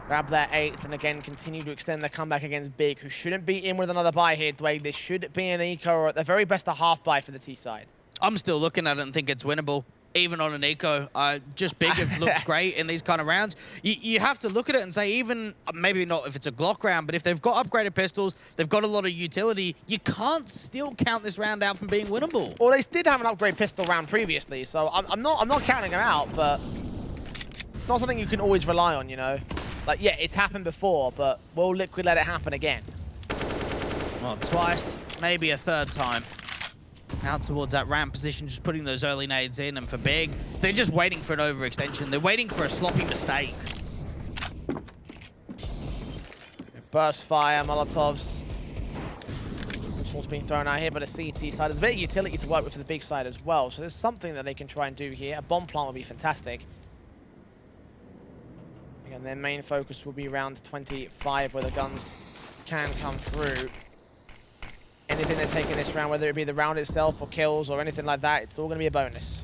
Grab that 8th, and again, continue to extend the comeback against Big, who shouldn't be in with another buy here, Dwayne. This should be an eco, or at the very best, a half buy for the T side. I'm still looking at it and think it's winnable, even on an eco. Just Big have looked great in these kind of rounds. You have to look at it and say, even, maybe not if it's a Glock round, but if they've got upgraded pistols, they've got a lot of utility, you can't still count this round out from being winnable. Well, they did have an upgrade pistol round previously, so I'm not counting them out, but it's not something you can always rely on, you know? Like, yeah, it's happened before, but will Liquid let it happen again? Well, twice, maybe a third time. Out towards that ramp position, just putting those early nades in, and for Big, they're just waiting for an overextension. They're waiting for a sloppy mistake. Burst fire, Molotovs. What's being thrown out here, but a CT side. There's a bit of utility to work with for the Big side as well, so there's something that they can try and do here. A bomb plant would be fantastic. Again, their main focus will be round 25, where the guns can come through. Anything they're taking this round, whether it be the round itself or kills or anything like that, it's all going to be a bonus.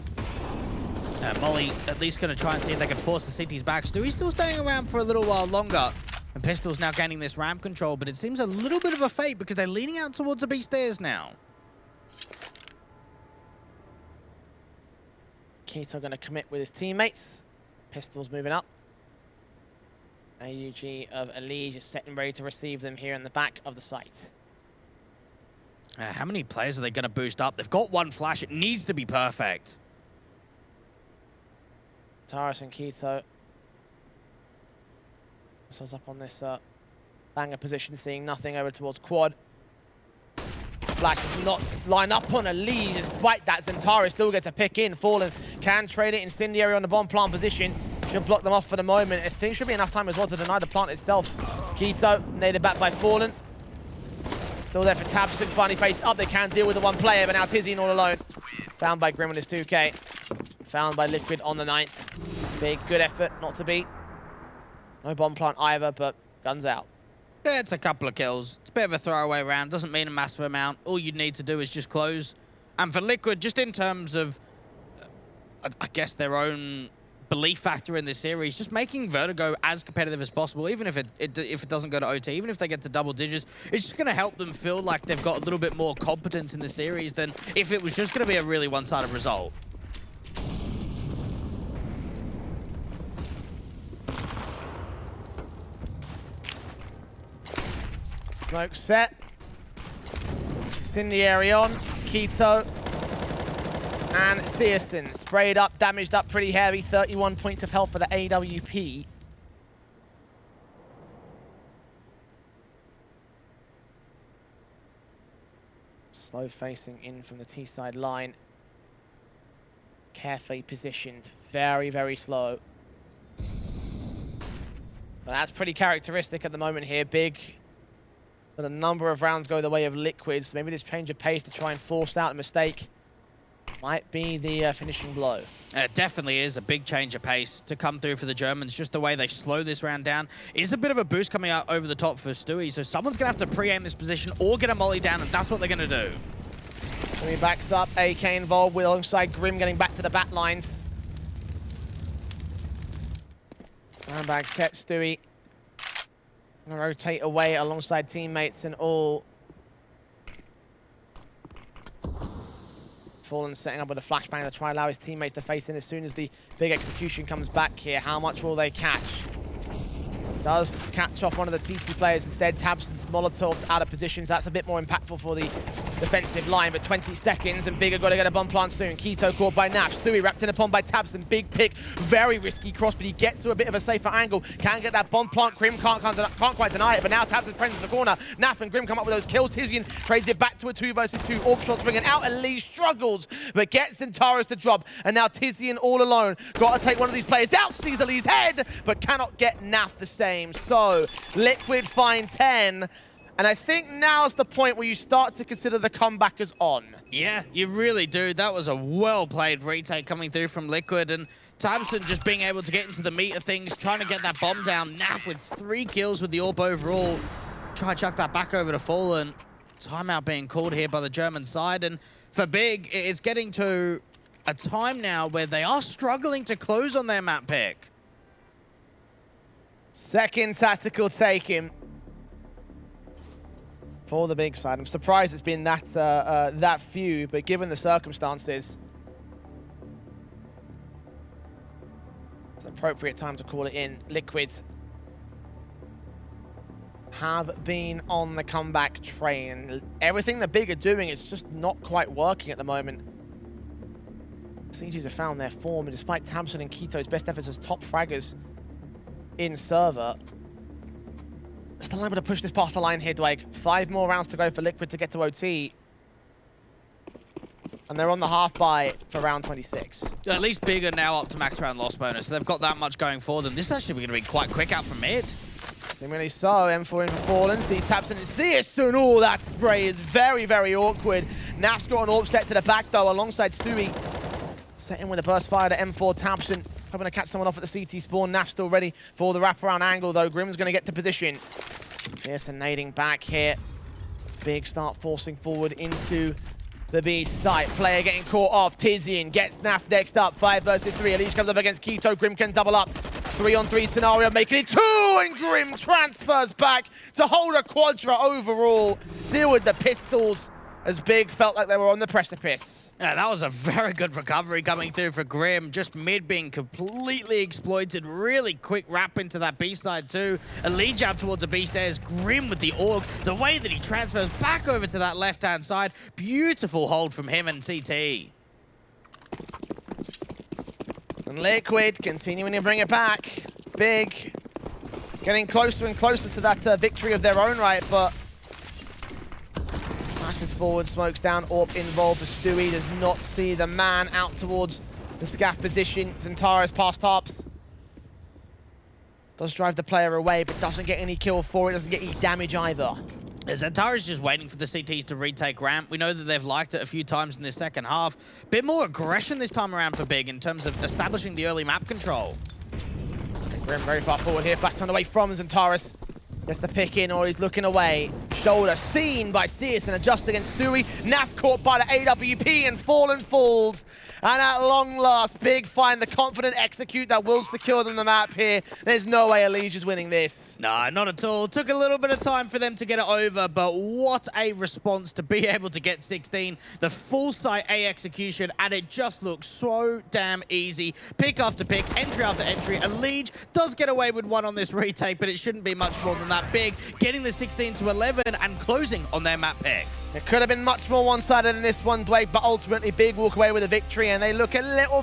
Molly at least going to try and see if they can force the CTs back. Stu, he's still staying around for a little while longer. And Pistol's now gaining this ramp control, but it seems a little bit of a fate because they're leaning out towards the B stairs now. Keto going to commit with his teammates. Pistol's moving up. AUG of Elige is set and ready to receive them here in the back of the site. How many players are they going to boost up? They've got one flash. It needs to be perfect. Taurus and Keto. So up on this banger position, seeing nothing over towards quad. Flash does not line up on a lead. Despite that, Zentaris still gets a pick in. Fallen can trade it. Incendiary on the bomb plant position. Should block them off for the moment. I think should be enough time as well to deny the plant itself. Keto, nailed back by Fallen. Still there for Tabs, finally faced up. They can deal with the one player, but now Tizzy all alone. Found by Grim on his 2K. Found by Liquid on the 9th. Big, good effort, not to beat. No bomb plant either, but guns out. Yeah, it's a couple of kills. It's a bit of a throwaway round. Doesn't mean a massive amount. All you need to do is just close. And for Liquid, just in terms of, I guess, their own belief factor in this series, just making Vertigo as competitive as possible, even if it doesn't go to OT, even if they get to double digits, it's just going to help them feel like they've got a little bit more competence in the series than if it was just going to be a really one-sided result. Smoke set. Incendiary on. Keto. And CSGO sprayed up, damaged up pretty heavy. 31 points of health for the AWP. Slow facing in from the T side line. Carefully positioned. Very, very slow. But that's pretty characteristic at the moment here. Big But a number of rounds go the way of Liquids. Maybe this change of pace to try and force out a mistake might be the finishing blow. It definitely is a big change of pace to come through for the Germans. Just the way they slow this round down is a bit of a boost coming out over the top for Stewie. So someone's going to have to pre-aim this position or get a molly down, and that's what they're going to do. Stewie backs up, AK involved with alongside Grim getting back to the bat lines. Sandbags set Stewie. Gonna rotate away alongside teammates and all. Fallen setting up with a flashbang to try and allow his teammates to face in as soon as the big execution comes back here. How much will they catch? Does catch off one of the TT players instead. Tabson's Molotov out of positions. That's a bit more impactful for the defensive line, but 20 seconds and Big are got to get a bomb plant soon. Keto caught by Nash. Stewie wrapped in upon by Tabson. Big pick, very risky cross, but he gets to a bit of a safer angle. Can get that bomb plant. Grim can't quite deny it, but now Tabson's presence in the corner. Naf and Grim come up with those kills. Tizian trades it back to a 2 versus 2. Orc shots bringing out. Elise struggles, but gets Zentaris to drop. And now Tizian all alone. Got to take one of these players out. Sees Elise's head, but cannot get Naf the same. So Liquid find 10. And I think now's the point where you start to consider the comeback as on. Yeah, you really do. That was a well-played retake coming through from Liquid, and Tabson just being able to get into the meat of things, trying to get that bomb down. Naf with 3 kills with the AWP overall. Try to chuck that back over to Fallen. Timeout being called here by the German side, and for Big, it's getting to a time now where they are struggling to close on their map pick. Second tactical taken for the Big side. I'm surprised it's been that few, but given the circumstances, it's an appropriate time to call it in. Liquid have been on the comeback train. Everything the Big are doing is just not quite working at the moment. CGs have found their form, and despite Tabson and Keto's best efforts as top fraggers in server, still able to push this past the line here, Dwayne. 5 more rounds to go for Liquid to get to OT. And they're on the half buy for round 26. At least Big are now up to max round loss bonus, so they've got that much going for them. This is actually going to be quite quick out from mid. Seemingly so. M4 in for Fallen. Steve Tabson and Searson. Oh, that spray is very, very awkward. Naf's got an AWP set to the back, though, alongside Stewie. Set in with a burst fire to M4 Tabson. Hoping to catch someone off at the CT spawn. Naf still ready for the wraparound angle, though. Grim's going to get to position. Pearson nading back here. Big start forcing forward into the B site. Player getting caught off. Tizian gets Naf next up. 5 versus 3. Elise comes up against Keto. Grim can double up. 3-on-3 scenario, making it 2, and Grim transfers back to hold a quadra overall. Deal with the pistols as Big felt like they were on the precipice. Yeah, that was a very good recovery coming through for Grim. Just mid being completely exploited. Really quick wrap into that B side too. A lead out towards a B stairs. Grim with the AUG. The way that he transfers back over to that left-hand side. Beautiful hold from him and CT. And Liquid continuing to bring it back. Big getting closer and closer to that victory of their own right, but flashes forward, smokes down. AWP involved for Stewie. Does not see the man out towards the scaff position. Zentaris past Tarps. Does drive the player away, but doesn't get any kill for it. Doesn't get any damage either. Zentaris just waiting for the CTs to retake ramp. We know that they've liked it a few times in this second half. Bit more aggression this time around for Big in terms of establishing the early map control. Grim very far forward here. Flash turned away from Zentaris. Gets the pick in, or he's looking away. Shoulder seen by Sears and adjust against Stewie. Naf caught by the AWP and Fallen falls. And at long last, Big find the confident execute that will secure them the map here. There's no way Alesia's winning this. No, not at all. Took a little bit of time for them to get it over, but what a response to be able to get 16. The full site A execution, and it just looks so damn easy. Pick after pick, entry after entry. Elise does get away with 1 on this retake, but it shouldn't be much more than that. Big getting the 16 to 11 and closing on their map pick. It could have been much more one-sided than this one, Blake, but ultimately Big walk away with a victory, and they look a little